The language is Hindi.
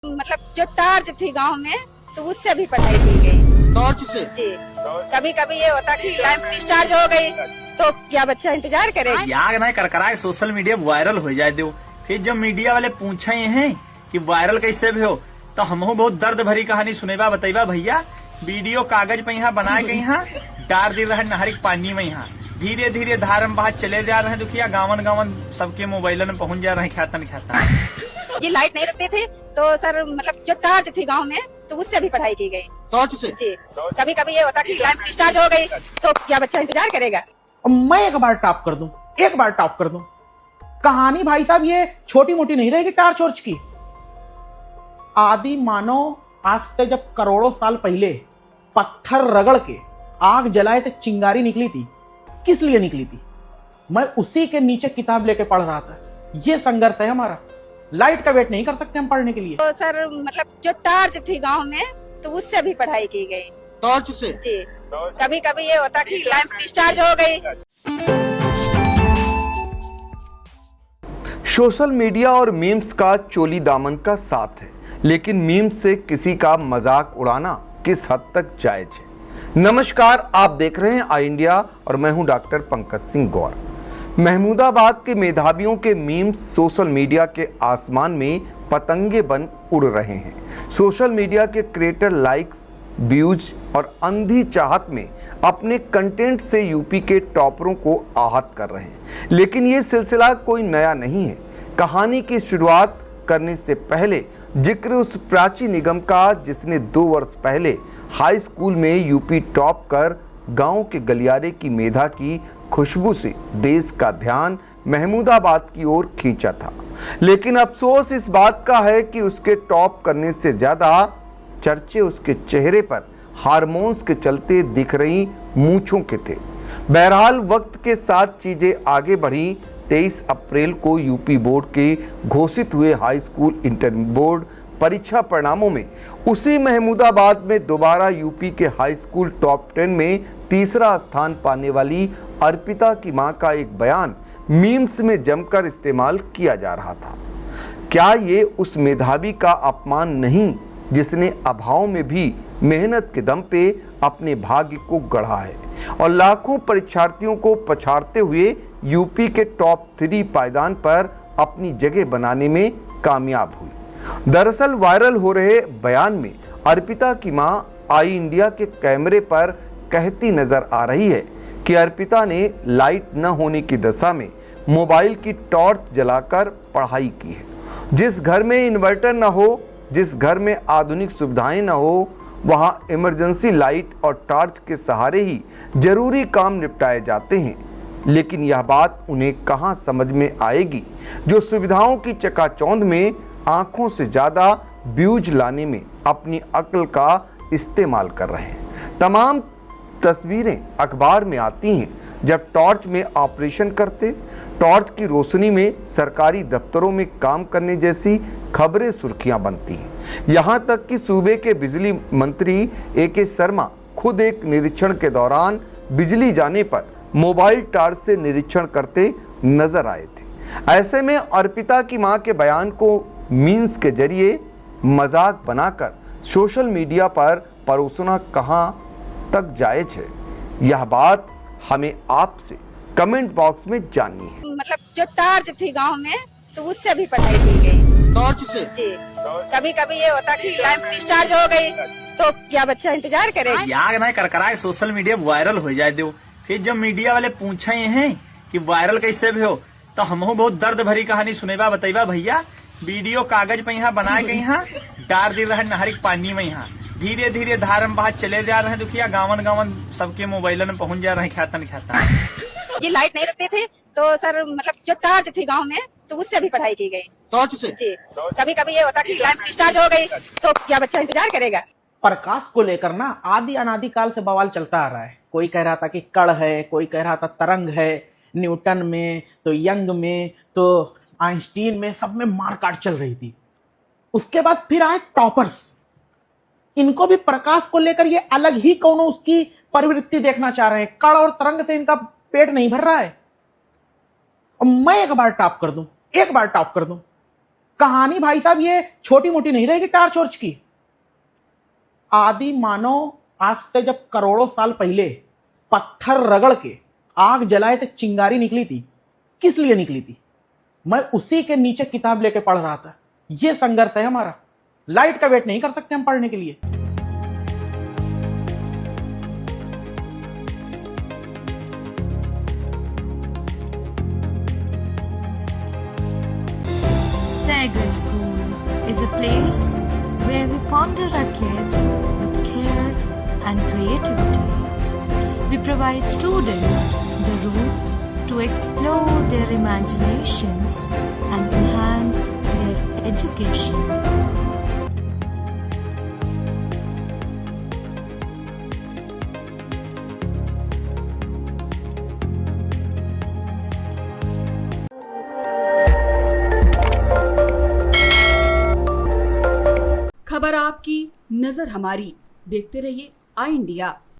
मतलब जो टॉर्च थी गांव में तो उससे भी पढ़ाई की गई। टॉर्च से? जी। कभी कभी ये होता कि लाइट डिस्चार्ज हो गई तो क्या बच्चा इंतजार करेगा? यार ना कर सोशल मीडिया वायरल हो जाए दो। फिर जब मीडिया वाले पूछे हैं कि वायरल कैसे भी हो तो हमहू बहुत दर्द भरी कहानी सुनेबा बतेबा भैया। वीडियो कागज पे यहाँ बनाए गई यहाँ डार दिल रहे नहर के पानी में यहाँ धीरे धीरे धारम बहा चले जा रहे हैं। दुखिया गावन गावन सबके मोबाइल में पहुंच जा रहे हैं ख्यातन ख्यातन। जी लाइट नहीं रखते थे तो सर मतलब जो टॉर्च थी गांव में तो उससे भी पढ़ाई की गई। टॉर्च से? जी। कभी कभी ये होता कि लाइट डिस्चार्ज हो गई तो क्या बच्चा इंतजार करेगा? मैं एक बार टॉप कर दूं, एक बार टॉप कर दूं। कहानी भाई साहब ये छोटी मोटी नहीं रहेगी टॉर्च वॉर्च की। आदि मानव आज से जब करोड़ों साल पहले पत्थर रगड़ के आग जलाए थे, चिंगारी निकली थी, किस लिए निकली थी? मैं उसी के नीचे किताब लेके पढ़ रहा था। ये संघर्ष है हमारा। लाइट का वेट नहीं कर सकते हम पढ़ने के लिए। तो सर मतलब जो टॉर्च थी गांव में तो उससे भी पढ़ाई की गई। टॉर्च से? जी। कभी कभी ये होता कि लाइट डिस्चार्ज हो गई। सोशल मीडिया और मीम्स का चोली दामन का साथ है, लेकिन मीम्स से किसी का मजाक उड़ाना किस हद तक जायज है? नमस्कार, आप देख रहे हैं आई इंडिया और मैं हूं डॉक्टर पंकज सिंह गौर। महमूदाबाद के मेधावियों के मीम्स सोशल मीडिया के आसमान में पतंगे बन उड़ रहे हैं। सोशल मीडिया के क्रिएटर लाइक्स, व्यूज और अंधी चाहत में अपने कंटेंट से यूपी के टॉपरों को आहत कर रहे हैं। लेकिन ये सिलसिला कोई नया नहीं है। कहानी की शुरुआत करने से पहले जिक्र उस प्राचीन निगम का जिसने 2 वर्ष पहले हाई स्कूल में यूपी टॉप कर गांव के गलियारे की मेधा की खुशबू से देश का ध्यान महमूदाबाद की ओर खींचा था। लेकिन अफसोस इस बात का है कि उसके टॉप करने से ज्यादा चर्चे उसके चेहरे पर हार्मोन्स के चलते दिख रही मूंछों के थे। बहरहाल वक्त के साथ चीजें आगे बढ़ी। 23 अप्रैल को यूपी बोर्ड के घोषित हुए हाई स्कूल इंटर बोर्ड परीक्षा परिणामों में उसी महमूदाबाद में दोबारा यूपी के हाई स्कूल टॉप 10 में तीसरा स्थान पाने वाली अर्पिता की मां का एक बयान मीम्स में जमकर इस्तेमाल किया जा रहा था। क्या ये उस मेधावी का अपमान नहीं जिसने अभाव में भी मेहनत के दम पे अपने भाग्य को गढ़ा है और लाखों परीक्षार्थियों को पछाड़ते हुए यूपी के टॉप 3 पायदान पर अपनी जगह बनाने में कामयाब हुई? दरअसल वायरल हो रहे बयान में अर्पिता की मां आई इंडिया के कैमरे पर कहती नजर आ रही है कि अर्पिता ने लाइट न होने की दशा में मोबाइल की टॉर्च जलाकर पढ़ाई की है। जिस घर में इन्वर्टर न हो, जिस घर में आधुनिक सुविधाएं न हो, वहां इमरजेंसी लाइट और टॉर्च के सहारे ही जरूरी काम निपटाए जाते हैं। लेकिन यह बात उन्हें कहां समझ में आएगी जो सुविधाओं की चकाचौंध में आंखों से ज्यादा व्यूज लाने में अपनी अक्ल का इस्तेमाल कर रहे हैं। तमाम तस्वीरें अखबार में आती हैं जब टॉर्च में ऑपरेशन करते, टॉर्च की रोशनी में सरकारी दफ्तरों में काम करने जैसी खबरें सुर्खियां बनती हैं। यहां तक कि सूबे के बिजली मंत्री AK शर्मा खुद एक निरीक्षण के दौरान बिजली जाने पर मोबाइल टॉर्च से निरीक्षण करते नजर आए थे। ऐसे में अर्पिता की मां के बयान को मीम्स के जरिए मजाक बनाकर सोशल मीडिया पर परोसना कहां तक जायज है? यह बात हमें आपसे कमेंट बॉक्स में जाननी है। मतलब जो टॉर्च थी गांव में तो उससे भी पढ़ाई की गई। टॉर्च से? जी। कभी कभी ये होता कि लाइट डिस्चार्ज हो गई तो क्या बच्चा इंतजार करेगा? यार ना कर सोशल मीडिया वायरल हो जाए दो। फिर जब मीडिया वाले पूछे हैं कि वायरल कैसे भी हो तो हमहू बहुत दर्द भरी कहानी सुनेबा बतेबा भैया। वीडियो कागज पे यहाँ बनाए गई यहाँ डार दिल रहे नहर के पानी में यहाँ धीरे धीरे धारम बहा चले जा रहे हैं। दुखिया गावन गावन सबके मोबाइल में पहुंच जा रहे हैं ख्यातन ख्यातन। जी लाइट नहीं रखते थे तो सर मतलब जो टॉर्च थी गांव में तो उससे भी पढ़ाई की गई। टॉर्च से? जी। कभी कभी ये होता कि लाइट डिस्चार्ज हो गई तो क्या बच्चा इंतजार करेगा? प्रकाश को लेकर ना आदि अनादि काल से बवाल चलता आ रहा है। कोई कह रहा था कि कण है, कोई कह रहा था तरंग है। न्यूटन में तो यंग में तो आइंस्टीन में, सब में मारकाट चल रही थी। उसके बाद फिर आए टॉपर्स। इनको भी प्रकाश को लेकर ये अलग ही कौन उसकी प्रवृत्ति देखना चाह रहे हैं। कण और तरंग से इनका पेट नहीं भर रहा है। और मैं एक बार टॉप कर दूं, एक बार टॉप कर दूं। कहानी भाई साहब ये छोटी मोटी नहीं रहेगी टार्च वॉर्च की। आदि मानव आज से जब करोड़ों साल पहले पत्थर रगड़ के आग जलाए थे, चिंगारी निकली थी, किस लिए निकली थी? मैं उसी के नीचे किताब लेके पढ़ रहा था। ये संघर्ष है हमारा। लाइट का वेट नहीं कर सकते हम पढ़ने के लिए। Sagar School is a place where we ponder our kids with care and creativity. We provide students the room to explore their imaginations and enhance their education. खबर आपकी, नजर हमारी। देखते रहिए आई इंडिया।